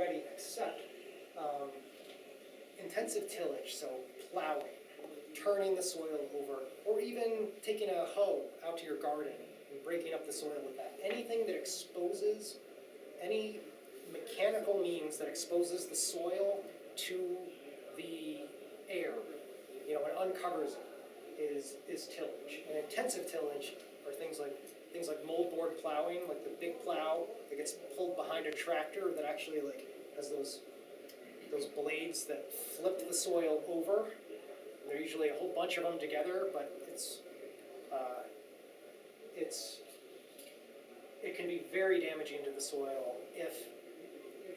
society accept intensive tillage, so plowing, turning the soil over, or even taking a hoe out to your garden and breaking up the soil with that. Anything that exposes, any mechanical means that exposes the soil to the air, and uncovers it, is tillage. And intensive tillage are things like moldboard plowing, like the big plow that gets pulled behind a tractor that actually has those blades that flip the soil over. And there are usually a whole bunch of them together, but it can be very damaging to the soil if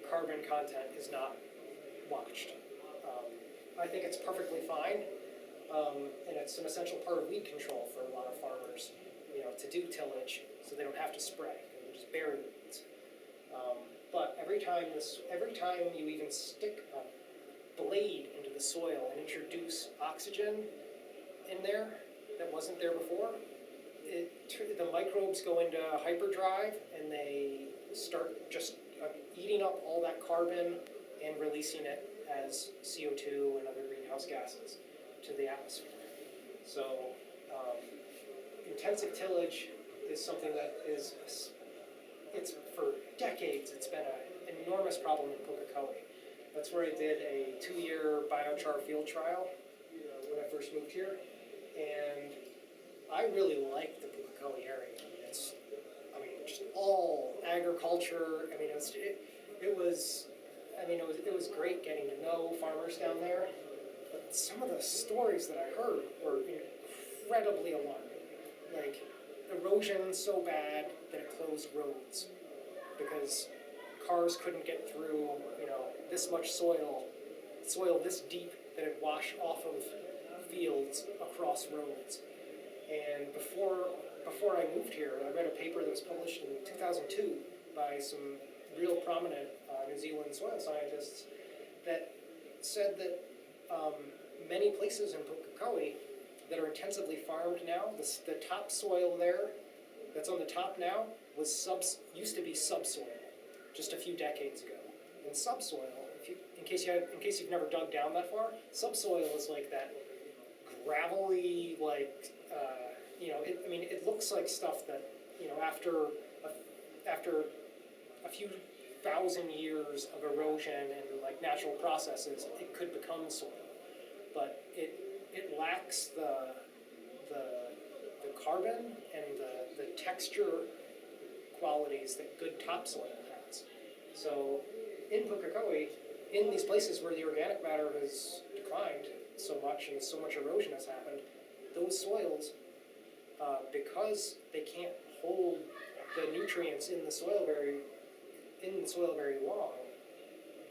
carbon content is not watched. I think it's perfectly fine, and it's an essential part of weed control for a lot of farmers, to do tillage so they don't have to spray. They can just bury the weeds. But every time you even stick a blade into the soil and introduce oxygen in there that wasn't there before, the microbes go into hyperdrive and they start just eating up all that carbon and releasing it as CO2 and other greenhouse gases to the atmosphere. So intensive tillage is something that it's for decades, it's been an enormous problem in Pukekohe. That's where I did a 2-year biochar field trial when I first moved here, and I really liked the Pukekohe area. It's just all agriculture. It was great getting to know farmers down there, but some of the stories that I heard were incredibly alarming. Like erosion so bad that it closed roads because cars couldn't get through, this much soil this deep that it washed off of fields across roads. And before I moved here, I read a paper that was published in 2002 by some real prominent New Zealand soil scientists that said that many places in Pukekohe that are intensively farmed now, the topsoil there that's on the top now used to be subsoil just a few decades ago. And subsoil, in case you've never dug down that far, subsoil is like that gravelly, it looks like stuff that, after a few thousand years of erosion and natural processes, it could become soil. But it lacks the carbon and the texture qualities that good topsoil has. So in Pukekohe, in these places where the organic matter has declined so much and so much erosion has happened, those soils, because they can't hold the nutrients in the soil very long,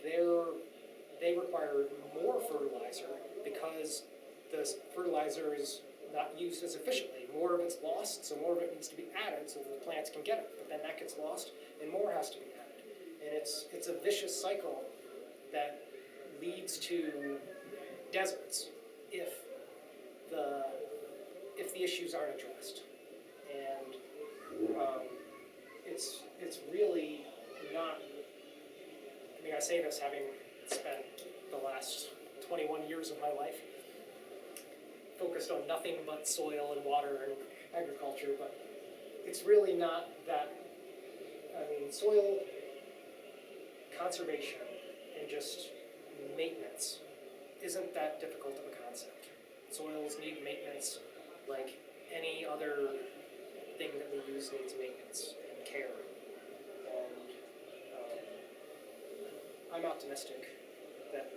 they require more fertilizer because the fertilizer is not used as efficiently. More of it's lost, so more of it needs to be added so that the plants can get it. But then that gets lost, and more has to be added. And it's a vicious cycle that leads to deserts if the issues aren't addressed. And it's really not. I say this having spent the last 21 years of my life focused on nothing but soil and water and agriculture, but it's really not that. Soil conservation and just maintenance isn't that difficult of a concept. Soils need maintenance like any other thing that we use needs maintenance and care. And I'm optimistic that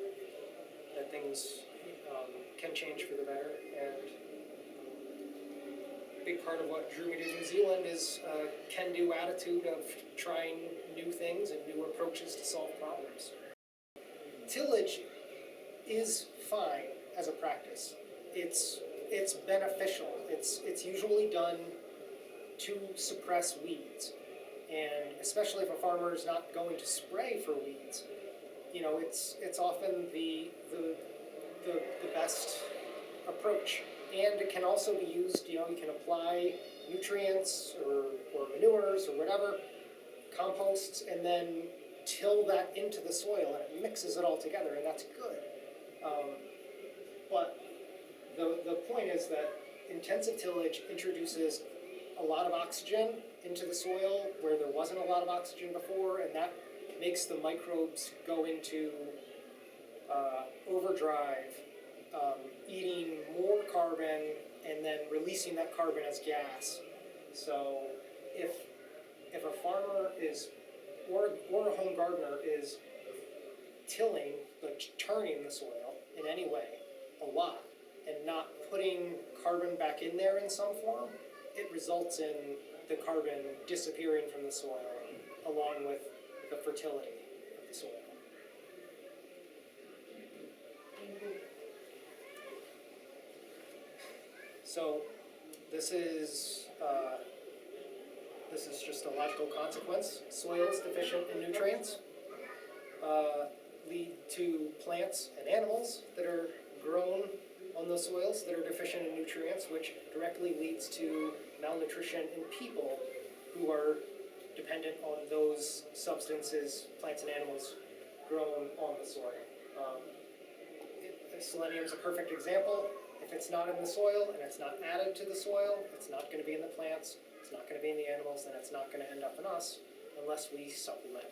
things can change for the better. And a big part of what drew me to New Zealand is a can-do attitude of trying new things and new approaches to solve problems. Tillage is fine as a practice. It's beneficial. It's usually done to suppress weeds. And especially if a farmer is not going to spray for weeds, it's often the best approach. And it can also be used, you can apply nutrients or manures or whatever, composts, and then till that into the soil and it mixes it all together, and that's good. But the point is that intensive tillage introduces a lot of oxygen into the soil where there wasn't a lot of oxygen before, and that makes the microbes go into overdrive, eating more carbon and then releasing that carbon as gas. So if a farmer is, or a home gardener is tilling, but turning the soil in any way, a lot, and not putting carbon back in there in some form, it results in the carbon disappearing from the soil along with the fertility of the soil. So this is just a logical consequence. Soils deficient in nutrients lead to plants and animals that are grown on those soils that are deficient in nutrients, which directly leads to malnutrition in people who are dependent on those substances, plants and animals grown on the soil. Selenium is a perfect example. If it's not in the soil and it's not added to the soil, it's not going to be in the plants, it's not going to be in the animals, and it's not going to end up in us unless we supplement